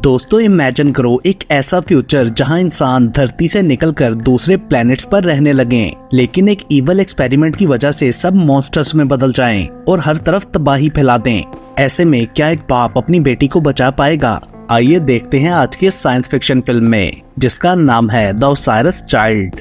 दोस्तों इमेजिन करो एक ऐसा फ्यूचर जहां इंसान धरती से निकलकर दूसरे प्लैनेट्स पर रहने लगे, लेकिन एक इवल एक्सपेरिमेंट की वजह से सब मॉन्स्टर्स में बदल जाएं और हर तरफ तबाही फैला दें। ऐसे में क्या एक बाप अपनी बेटी को बचा पाएगा? आइए देखते हैं आज के साइंस फिक्शन फिल्म में, जिसका नाम है द ओसाइरस चाइल्ड।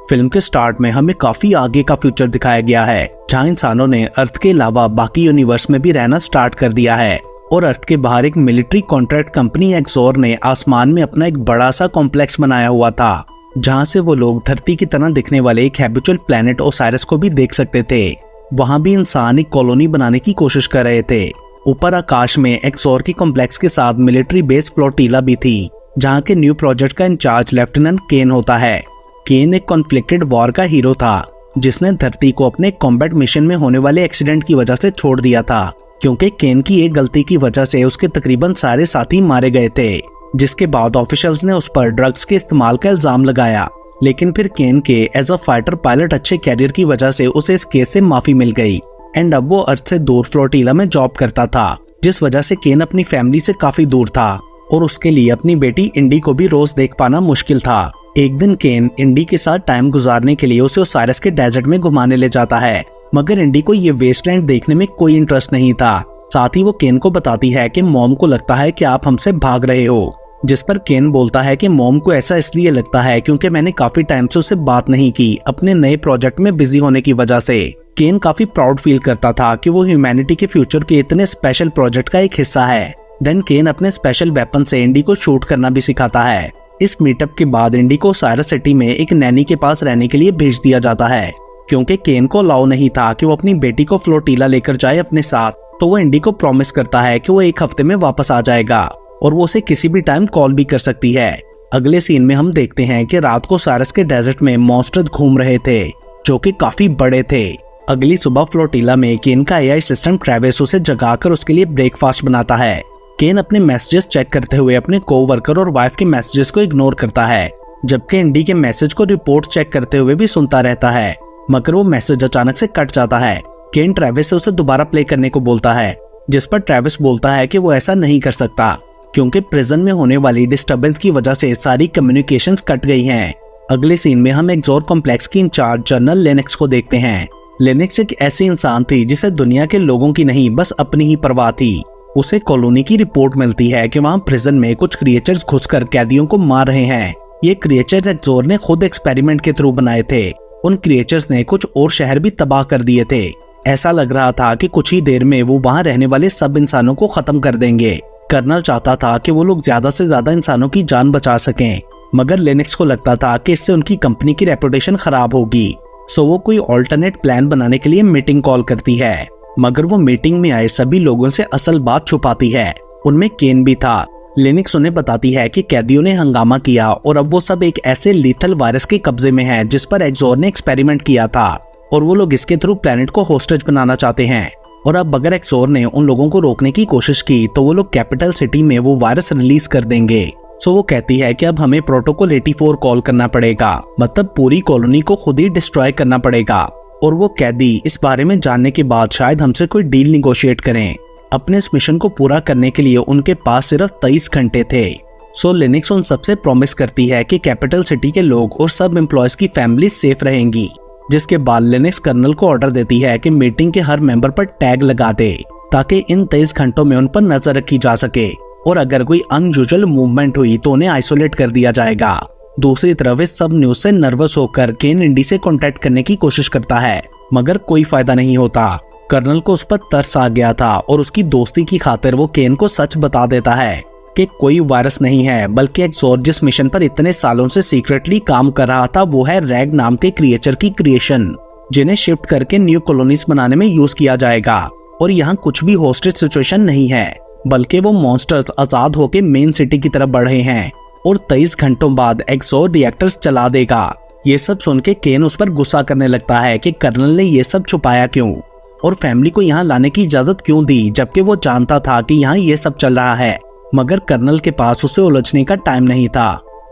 फिल्म के स्टार्ट में हमें काफी आगे का फ्यूचर दिखाया गया है, जहां इंसानों ने अर्थ के अलावा बाकी यूनिवर्स में भी रहना स्टार्ट कर दिया है और अर्थ के बाहर एक मिलिट्री कॉन्ट्रैक्ट कंपनी एक्सोर ने आसमान में अपना एक बड़ा सा कॉम्प्लेक्स बनाया हुआ था, जहां से वो लोग धरती की तरह दिखने वाले एक हैबिचुअल प्लैनेट ओसाइरस को भी देख सकते थे। वहां भी इंसान एक कॉलोनी बनाने की कोशिश कर रहे थे। ऊपर आकाश में एक्सोर की कॉम्प्लेक्स के साथ मिलिट्री बेस फ्लोटीला भी थी, जहाँ के न्यू प्रोजेक्ट का इंचार्ज लेफ्टिनेंट केन होता है। केन एक कॉन्फ्लिक्टेड वॉर का हीरो था, जिसने धरती को अपने कॉम्बैट मिशन में होने वाले एक्सीडेंट की वजह से छोड़ दिया था, क्योंकि केन की एक गलती की वजह से उसके तकरीबन सारे साथी मारे गए थे, जिसके बाद ऑफिशियल्स ने उस पर ड्रग्स के इस्तेमाल का इल्जाम लगाया। लेकिन फिर केन के एज अ फाइटर पायलट अच्छे कैरियर की वजह से उसे इस केस से माफी मिल गई एंड अब वो अर्थ से दूर फ्लोटीला में जॉब करता था, जिस वजह से केन अपनी फैमिली से काफी दूर था और उसके लिए अपनी बेटी इंडी को भी रोज देख पाना मुश्किल था। एक दिन केन इंडी के साथ टाइम गुजारने के लिए उसे ओसाइरस के डेजर्ट में घुमाने ले जाता है, मगर इंडी को ये वेस्टलैंड देखने में कोई इंटरेस्ट नहीं था। साथ ही वो केन को बताती है कि मॉम को लगता है कि आप हमसे भाग रहे हो, जिस पर केन बोलता है कि मॉम को ऐसा इसलिए लगता है क्योंकि मैंने काफी टाइम से उससे बात नहीं की अपने नए प्रोजेक्ट में बिजी होने की वजह से। केन काफी प्राउड फील करता था कि वो ह्यूमैनिटी के फ्यूचर के इतने स्पेशल प्रोजेक्ट का एक हिस्सा है। देन केन अपने स्पेशल वेपन से इंडी को शूट करना भी सिखाता है। इस मीटअप के बाद इंडी को ओसाइरस सिटी में एक नैनी के पास रहने के लिए भेज दिया जाता है, क्योंकि केन को अलाउ नहीं था कि वो अपनी बेटी को फ्लोटीला लेकर जाए अपने साथ। तो वो इंडी को प्रॉमिस करता है कि वो एक हफ्ते में वापस आ जाएगा और वो उसे किसी भी टाइम कॉल भी कर सकती है। अगले सीन में हम देखते हैं कि रात को ओसाइरस के डेजर्ट में मॉन्स्टर्स घूम रहे थे, जो कि काफी बड़े थे। अगली सुबह फ्लोटीला में केन का एआई सिस्टम ट्रेविस उसे जगाकर उसके लिए ब्रेकफास्ट बनाता है। केन अपने मैसेजेस चेक करते हुए अपने कोवर्कर और वाइफ के मैसेजेस को इग्नोर करता है, जबकि इंडी के मैसेज को रिपोर्ट चेक करते हुए भी सुनता रहता है, मगर वो मैसेज अचानक से कट जाता है। केन ट्रेविस से उसे दोबारा प्ले करने को बोलता है, जिस पर ट्रेविस बोलता है कि वो ऐसा नहीं कर सकता, क्योंकि प्रिजन में होने वाली डिस्टर्बेंस की वजह से सारी कम्युनिकेशंस कट गई हैं। अगले सीन में हम एक्सोर कॉम्प्लेक्स की इंचार्ज जनरल लेनेक्स को देखते हैं। लेनेक्स एक ऐसी इंसान थी जिसे दुनिया के लोगों की नहीं बस अपनी ही परवाह थी। उसे कॉलोनी की रिपोर्ट मिलती है कि वहाँ प्रिजन में कुछ क्रिएचर्स घुसकर कैदियों को मार रहे हैं। ये क्रिएचर्स एक्सोर ने खुद एक्सपेरिमेंट के थ्रू बनाए थे। उन क्रिएचर्स ने कुछ और शहर भी तबाह कर दिए थे। ऐसा लग रहा था कि कुछ ही देर में वो वहाँ रहने वाले सब इंसानों को खत्म कर देंगे। कर्नल चाहता था कि वो लोग ज्यादा से ज्यादा इंसानों की जान बचा सकें, मगर लेनेक्स को लगता था कि इससे उनकी कंपनी की रेपुटेशन खराब होगी। सो वो कोई ऑल्टरनेट प्लान बनाने के लिए मीटिंग कॉल करती है, मगर वो मीटिंग में आए सभी लोगों से असल बात छुपाती है। उनमें केन भी था। लेनेक्स उन्हें बताती है कि कैदियों ने हंगामा किया और अब वो सब एक ऐसे लीथल वायरस के कब्जे में हैं जिस पर एक्सोर ने एक्सपेरिमेंट किया था और वो लोग इसके थ्रू प्लेनेट को होस्टेज बनाना चाहते हैं। और अब अगर एक्सोर ने उन लोगों को रोकने की कोशिश की तो वो लोग कैपिटल सिटी में वो वायरस रिलीज कर देंगे। सो वो कहती है कि अब हमें प्रोटोकॉल 84 कॉल करना पड़ेगा, मतलब पूरी कॉलोनी को खुद ही डिस्ट्रॉय करना पड़ेगा। और वो कैदी इस बारे में जानने के बाद शायद हमसे कोई डील निगोशिएट करें। अपने इस मिशन को पूरा करने के लिए उनके पास सिर्फ 23 घंटे थे। सो लिनक्स उन सबसे प्रॉमिस करती है कि कैपिटल सिटी के लोग और सब एम्प्लॉयज की फैमिली सेफ रहेंगी, जिसके बाद लिनक्स कर्नल को ऑर्डर देती है कि मीटिंग के हर मेंबर पर टैग लगा दे, ताकि इन 23 घंटों में उन पर नजर रखी जा सके और अगर कोई अनयूजुअल मूवमेंट हुई तो उन्हें आइसोलेट कर दिया जाएगा। दूसरी तरफ इस सब न्यूज से नर्वस होकर केन इंडी से कांटेक्ट करने की कोशिश करता है, मगर कोई फायदा नहीं होता। कर्नल को उस पर तरस आ गया था और उसकी दोस्ती की खातिर वो केन को सच बता देता है कि कोई वायरस नहीं है, बल्कि एक्सोर जिस मिशन पर इतने सालों से सीक्रेटली काम कर रहा था वो है रैग नाम के क्रिएचर की क्रिएशन, जिन्हें शिफ्ट करके न्यू कॉलोनीज बनाने में यूज किया जाएगा। और यहाँ कुछ भी होस्टेज सिचुएशन नहीं है, बल्कि वो मॉन्स्टर्स आजाद होकर मेन सिटी की तरफ बढ़ रहे हैं और 23 घंटों बाद एक्सोर रिएक्टर्स चला देगा। ये सब सुन के केन उस पर गुस्सा करने लगता है कि कर्नल ने ये सब छुपाया क्यों और फैमिली को यहाँ लाने की इजाजत क्यों दी, जबकि वो जानता था कि यहाँ ये सब चल रहा है। मगर कर्नल के पास उसे उलझने का टाइम नहीं था।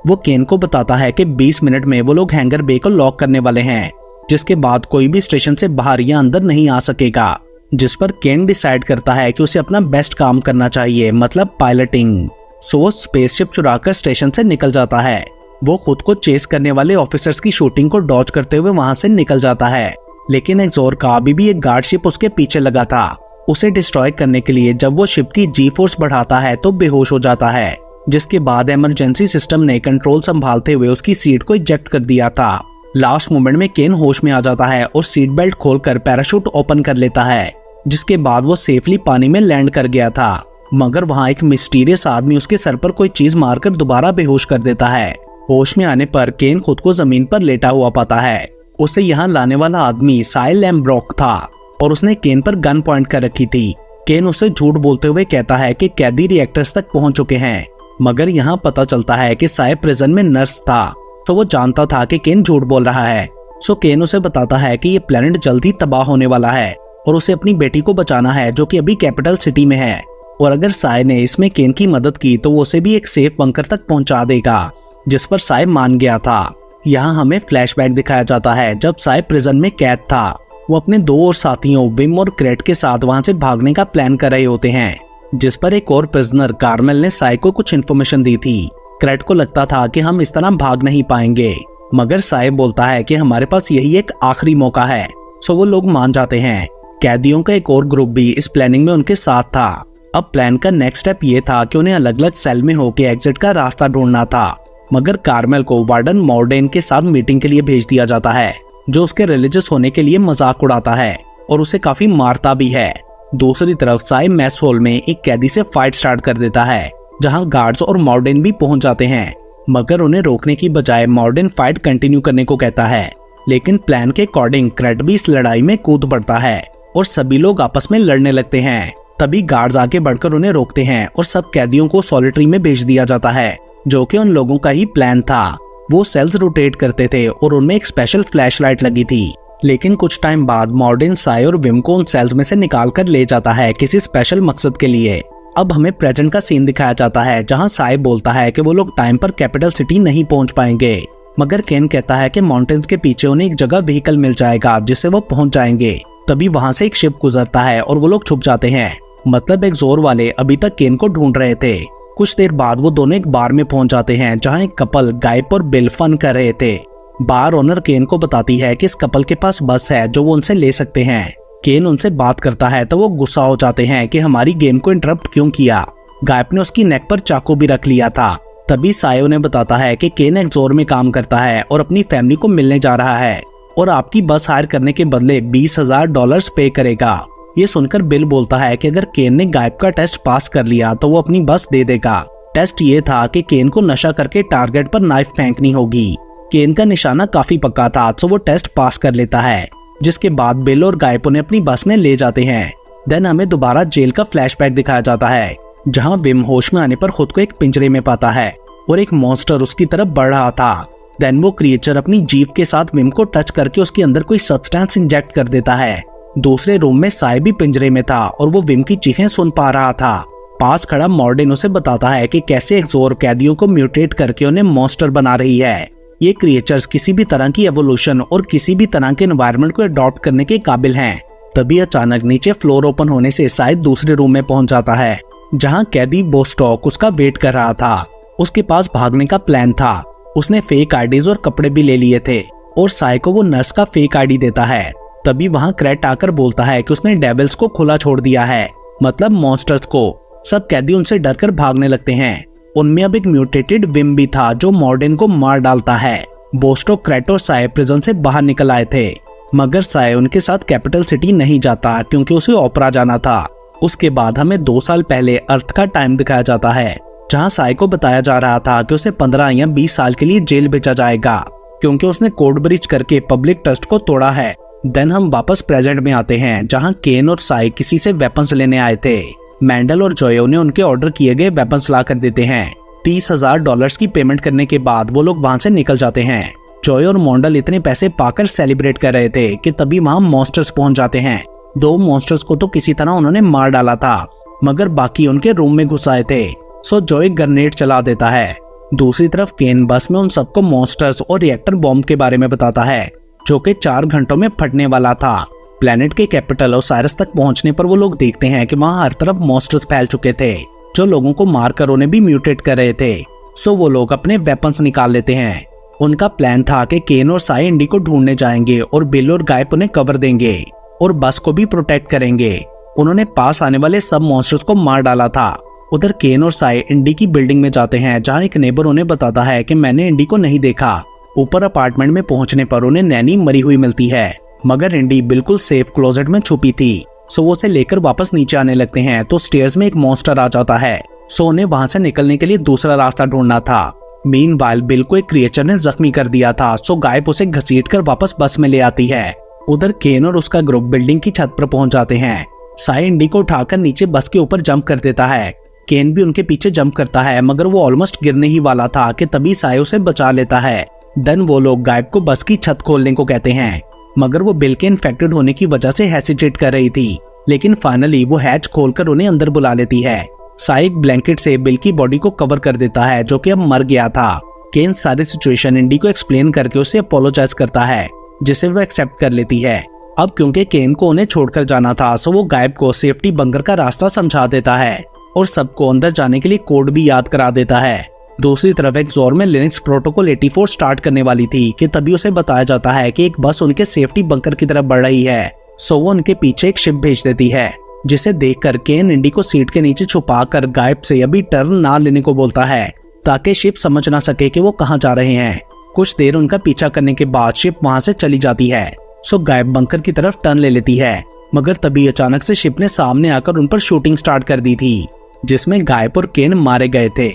वो केन को बताता है कि 20 मिनट में वो लोग हैंगर बे को लॉक करने वाले हैं, जिसके बाद कोई भी स्टेशन से बाहर या अंदर नहीं आ सकेगा। जिस पर केन डिसाइड करता है कि उसे अपना बेस्ट काम करना चाहिए, मतलब पायलटिंग। सो वो स्पेसशिप चुराकर स्टेशन से निकल जाता है। वो खुद को चेस करने वाले ऑफिसर्स की शूटिंग को डॉज करते हुए वहां से निकल जाता है, लेकिन एक्सोर का अभी भी एक गार्ड शिप उसके पीछे लगा था। उसे डिस्ट्रॉय करने के लिए जब वो शिप की जी फोर्स बढ़ाता है तो बेहोश हो जाता है, जिसके बाद इमरजेंसी सिस्टम ने कंट्रोल संभालते हुए उसकी सीट को इजेक्ट कर दिया था। लास्ट मोमेंट में केन होश में आ जाता है और सीट बेल्ट खोलकर पैराशूट ओपन कर लेता है, जिसके बाद वो सेफली पानी में लैंड कर गया था। मगर वहाँ एक मिस्टीरियस आदमी उसके सर पर कोई चीज मारकर दोबारा बेहोश कर देता है। होश में आने पर केन खुद को जमीन पर लेटा हुआ पाता है। उसे यहाँ लाने वाला आदमी साय लैम्ब्रॉक था और उसने केन पर गन पॉइंट कर रखी थी। केन उसे झूठ बोलते हुए कहता है कि कैदी रिएक्टर्स तक पहुंच चुके हैं, मगर यहाँ पता चलता है कि साय प्रिजन में नर्स था, तो वो जानता था कि केन झूठ बोल रहा है। सो केन उसे बताता है कि ये प्लेनेट जल्दी तबाह होने वाला है और उसे अपनी बेटी को बचाना है, जो कि अभी कैपिटल सिटी में है, और अगर साय ने इसमें केन की मदद की तो वो उसे भी एक सेफ बंकर तक पहुंचा देगा, जिस पर साय मान गया था। यहाँ हमें फ्लैशबैक दिखाया जाता है जब साय प्रिजन में कैद था। वो अपने दो और साथियों विम और क्रेट के साथ वहां से भागने का प्लान कर रहे होते हैं, जिस पर एक और प्रिजनर कार्मेल ने साय को कुछ इन्फॉर्मेशन दी थी। क्रेट को लगता था कि हम इस तरह भाग नहीं पाएंगे, मगर साय बोलता है कि हमारे पास यही एक आखिरी मौका है। सो वो लोग मान जाते हैं। कैदियों का एक और ग्रुप भी इस प्लानिंग में उनके साथ था। अब प्लान का नेक्स्ट स्टेप ये था कि उन्हें अलग अलग सेल में होकर एग्जिट का रास्ता ढूंढना था, मगर कार्मेल को वार्डन मॉर्डेन के साथ मीटिंग के लिए भेज दिया जाता है, जो उसके रिलीजियस होने के लिए मजाक उड़ाता है और उसे काफी मारता भी है। दूसरी तरफ साय मैस हॉल में एक कैदी से फाइट स्टार्ट कर देता है, जहां गार्ड्स और मॉर्डेन भी पहुंच जाते हैं, मगर उन्हें रोकने की बजाय मॉर्डेन फाइट कंटिन्यू करने को कहता है। लेकिन प्लान के अकॉर्डिंग क्रेट भी इस लड़ाई में कूद पड़ता है और सभी लोग आपस में लड़ने लगते हैं। तभी गार्ड्स आके बढ़कर उन्हें रोकते हैं और सब कैदियों को सॉलिटरी में भेज दिया जाता है, जो कि उन लोगों का ही प्लान था। वो सेल्स रोटेट करते थे और उनमें एक स्पेशल फ्लैशलाइट लगी थी। लेकिन कुछ टाइम बाद मॉर्डेन साय और विम को उन सेल्स में से निकाल कर ले जाता है किसी स्पेशल मकसद के लिए। अब हमें प्रेजेंट का सीन दिखाया जाता है, जहां साय बोलता है कि वो लोग टाइम पर कैपिटल सिटी नहीं पहुंच पाएंगे, मगर केन कहता है कि माउंटेन्स के पीछे उन्हें एक जगह व्हीकल मिल जाएगा जिससे वो पहुंच जाएंगे। तभी वहां से एक शिप गुजरता है और वो लोग छुप जाते हैं। मतलब एक्सोर वाले अभी तक केन को ढूंढ रहे थे। कुछ देर बाद वो दोनों एक बार में पहुंच जाते हैं, जहां एक कपल गायप और बिल फन कर रहे थे। बार ओनर केन को बताती है कि इस कपल के पास बस है जो वो उनसे ले सकते हैं। केन उनसे बात करता है तो वो गुस्सा हो जाते हैं कि हमारी गेम को इंटरप्ट क्यों किया। गायप ने उसकी नेक पर चाकू भी रख लिया था। तभी साय उन्हें बताता है कि केन एक्सोर में काम करता है और अपनी फैमिली को मिलने जा रहा है और आपकी बस हायर करने के बदले $20,000 पे करेगा। ये सुनकर बिल बोलता है कि अगर केन ने गायब का टेस्ट पास कर लिया तो वो अपनी बस दे देगा। टेस्ट ये था कि केन को नशा करके टारगेट पर नाइफ फेंकनी होगी। केन का निशाना काफी पक्का था, तो वो टेस्ट पास कर लेता है, जिसके बाद बिल और गायब उन्हें अपनी बस में ले जाते हैं। देन हमें दोबारा जेल का फ्लैशबैक दिखाया जाता है, जहां विम होश में आने पर खुद को एक पिंजरे में पाता है और एक मॉन्स्टर उसकी तरफ बढ़ रहा था। देन वो क्रिएचर अपनी जीभ के साथ विम को टच करके उसके अंदर कोई सब्सटेंस इंजेक्ट कर देता है। दूसरे रूम में साय भी पिंजरे में था और वो विम की चीखें सुन पा रहा था। पास खड़ा मॉर्डेन उसे बताता है कि कैसे एक्सोर कैदियों को म्यूटेट करके उन्हें मॉन्स्टर बना रही है। ये क्रिएचर्स किसी भी तरह की एवोल्यूशन और किसी भी तरह के एनवायरनमेंट को अडॉप्ट करने के काबिल हैं। तभी अचानक नीचे फ्लोर ओपन होने से साय दूसरे रूम में पहुंच जाता है, जहां कैदी बोस्टॉक उसका वेट कर रहा था। उसके पास भागने का प्लान था। उसने फेक आईडीज और कपड़े भी ले लिए थे और साय को वो नर्स का फेक आईडी देता है। तभी वहां क्रेट आकर बोलता है कि उसने डेविल्स को खुला छोड़ दिया है, मतलब मॉन्स्टर्स को। सब कैदी उनसे डरकर भागने लगते हैं। उनमें अब एक म्यूटेटेड विम भी था जो मॉर्डेन को मार डालता है। बोस्टो, क्रेट और साय प्रिजन से बाहर निकल आए थे, मगर साय उनके साथ कैपिटल सिटी नहीं जाता क्योंकि उसे ओपरा जाना था। उसके बाद हमें 2 साल पहले अर्थ का टाइम दिखाया जाता है, जहां साय को बताया जा रहा था कि उसे 15 या 20 साल के लिए जेल भेजा जाएगा क्योंकि उसने कोड ब्रीच करके पब्लिक ट्रस्ट को तोड़ा है। देन हम वापस प्रेजेंट में आते हैं, जहां केन और साय किसी से वेपन्स लेने आए थे। मैंडल और जॉयो ने उनके ऑर्डर किए गए वेपन्स ला कर देते हैं। $30,000 की पेमेंट करने के बाद वो लोग वहां से निकल जाते हैं। जॉय और मॉन्डल इतने पैसे पाकर सेलिब्रेट कर रहे थे कि तभी वहां मॉन्स्टर्स पहुंच जाते हैं। 2 मॉन्स्टर्स को तो किसी तरह उन्होंने मार डाला था, मगर बाकी उनके रूम में घुस आए थे। सो जॉय ग्रेनेड चला देता है। दूसरी तरफ केन बस में उन सबको मॉन्स्टर्स और रिएक्टर बॉम्ब के बारे में बताता है, जो कि 4 घंटों में फटने वाला था। प्लेनेट के कैपिटल ओसाइरस तक पहुंचने पर वो लोग देखते हैं कि वहाँ हर तरफ मॉन्स्टर्स फैल चुके थे जो लोगों को मारकर उन्हें भी म्यूटेट कर रहे थे। सो वो लोग अपने वेपन्स निकाल लेते हैं। उनका प्लान था कि केन और साई इंडी को ढूंढने जाएंगे और बिल और गायब उन्हें कवर देंगे और बस को भी प्रोटेक्ट करेंगे। उन्होंने पास आने वाले सब मॉन्स्टर्स को मार डाला था। उधर केन और साई इंडी की बिल्डिंग में जाते हैं जहां एक नेबर उन्हें बताता है कि मैंने इंडी को नहीं देखा। ऊपर अपार्टमेंट में पहुंचने पर उन्हें नैनी मरी हुई मिलती है, मगर इंडी बिल्कुल सेफ क्लोजेट में छुपी थी। सो वो उसे लेकर वापस नीचे आने लगते हैं तो स्टेयर्स में एक मॉन्स्टर आ जाता है। सो उन्हें वहां से निकलने के लिए दूसरा रास्ता ढूंढना था। मीनवाइल बिल को एक क्रिएचर ने जख्मी कर दिया था, सो गायब उसे घसीटकर वापस बस में ले आती है। उधर केन और उसका ग्रुप बिल्डिंग की छत पर पहुंच जाते हैं। साई इंडी को उठाकर नीचे बस के ऊपर जंप कर देता है। केन भी उनके पीछे जंप करता है, मगर वो ऑलमोस्ट गिरने ही वाला था कि तभी साई उसे बचा लेता है। देन वो लोग गायब को बस की छत खोलने को कहते हैं, मगर वो बिल के इन्फेक्टेड होने की वजह से हेसिटेट कर रही थी। लेकिन फाइनली वो हैच खोलकर उन्हें अंदर बुला लेती है। साई एक ब्लैंकेट से बिल की बॉडी को कवर कर देता है जो कि अब मर गया था। केन सारी सिचुएशन इंडी को एक्सप्लेन करके उसे अपोलोजाइज करता है, जिसे वो एक्सेप्ट कर लेती है। अब क्योंकि केन को उन्हें छोड़कर जाना था, सो वो गायब को सेफ्टी बंकर का रास्ता समझा देता है और सबको अंदर जाने के लिए कोड भी याद करा देता है। दूसरी तरफ एक्सोर में लिनक्स प्रोटोकॉल 84 स्टार्ट करने वाली थी कि तभी उसे बताया जाता है कि एक बस उनके सेफ्टी बंकर की तरफ बढ़ रही है। सो वो उनके पीछे एक शिप भेज देती है, जिसे देखकर केन इंडी को सीट के नीचे छुपाकर गायब से अभी टर्न ना लेने को बोलता है ताकि शिप समझ ना सके कि वो कहाँ जा रहे हैं। कुछ देर उनका पीछा करने के बाद शिप वहां से चली जाती है। सो गायब बंकर की तरफ टर्न ले लेती है, मगर तभी अचानक से शिप ने सामने आकर उन पर शूटिंग स्टार्ट कर दी थी, जिसमें गायब और केन मारे गए थे।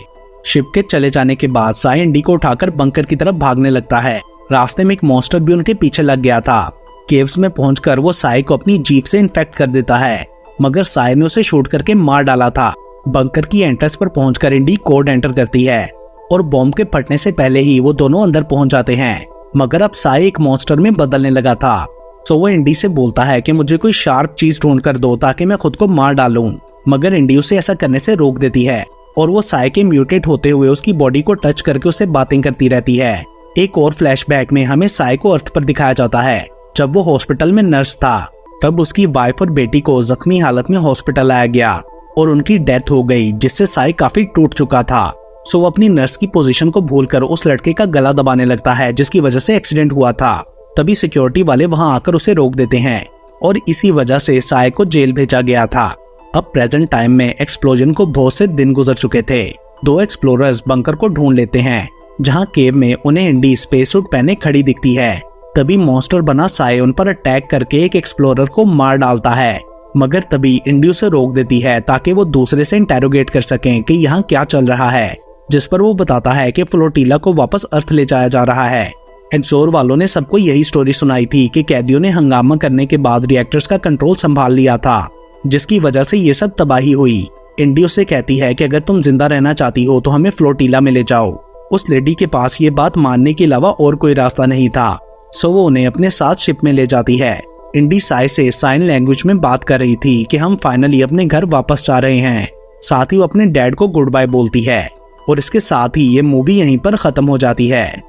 शिप के चले जाने के बाद साई इंडी को उठाकर बंकर की तरफ भागने लगता है। रास्ते में एक मॉन्स्टर भी उनके पीछे लग गया था। केव्स में पहुंचकर वो साई को अपनी जीप से इन्फेक्ट कर देता है, मगर साई ने उसे शूट करके मार डाला था। बंकर की एंट्रेंस पर पहुंचकर इंडी कोड एंटर करती है और बॉम्ब के फटने से पहले ही वो दोनों अंदर पहुंच जाते हैं। मगर अब साई एक मॉन्स्टर में बदलने लगा था। सो वो इंडी से बोलता है कि मुझे कोई शार्प चीज ढूंढ कर दो ताकि मैं खुद को मार डालूं, मगर इंडी उसे ऐसा करने से रोक देती है और वो साई के म्यूटेट होते हुए उसकी बॉडी को टच करके उससे बातें करती रहती है। एक और फ्लैशबैक में हमें साई को अर्थ पर दिखाया जाता है जब वो हॉस्पिटल में नर्स था। तब उसकी वाइफ और बेटी को जख्मी हालत में हॉस्पिटल लाया गया और उनकी डेथ हो गई, जिससे साई काफी टूट चुका था। सो वो अपनी नर्स की पोजीशन को भूलकर उस लड़के का गला दबाने लगता है जिसकी वजह से एक्सीडेंट हुआ था। तभी सिक्योरिटी वाले वहां आकर उसे रोक देते हैं और इसी वजह से साई को जेल भेजा गया था। अब प्रेजेंट टाइम में एक्सप्लोजन को बहुत से दिन गुजर चुके थे। दो एक्सप्लोरर्स बंकर को ढूंढ लेते हैं जहां केव में उन्हें इंडी स्पेस सूट पहने खड़ी दिखती है। तभी मॉन्स्टर बना साई उन पर अटैक करके एक एक्सप्लोरर को मार डालता है, मगर तभी इंडी उसे रोक देती है ताकि वो दूसरे से इंटेरोगेट कर सकें कि यहाँ क्या चल रहा है, जिस पर वो बताता है कि फ्लोटीला को वापस अर्थ ले जाया जा रहा है। एक्सोर वालों ने सबको यही स्टोरी सुनाई थी कि कैदियों ने हंगामा करने के बाद रिएक्टर्स का कंट्रोल संभाल लिया था, जिसकी वजह से ये सब तबाही हुई। इंडी उससे कहती है कि अगर तुम जिंदा रहना चाहती हो तो हमें फ्लोटीला में ले जाओ। उस लेडी के पास ये बात मानने के अलावा और कोई रास्ता नहीं था, सो वो उन्हें अपने साथ शिप में ले जाती है। इंडी साई से साइन लैंग्वेज में बात कर रही थी कि हम फाइनली अपने घर वापस जा रहे हैं। साथ ही वो अपने डैड को गुड बाय बोलती है और इसके साथ ही ये मूवी यहीं पर खत्म हो जाती है।